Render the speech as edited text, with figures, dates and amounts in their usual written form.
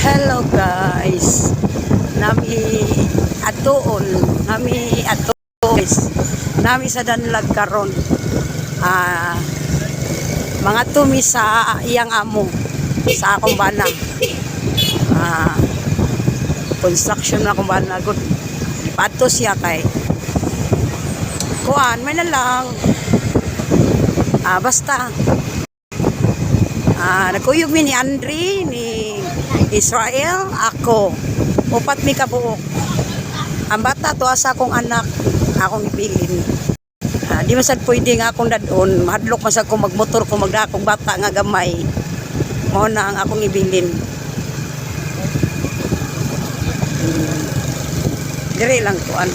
Hello guys. Nami ato guys. Nami sa danlag karon. Mga tumi sa iyang amo sa akong bana. Construction na akong bana gud. Pato siya kay kuan may na lang. Basta nagkuyog mi ni Andre, ni Israel, ako. Upat mi kabuok. Ang bata to asa akong anak, akong ibilin. Di masad pwede nga akong dadon, mahadlok masad ko magmotor ko magdakong bata nga gamay. Mao na ang akong ibilin. Dire lang kuan.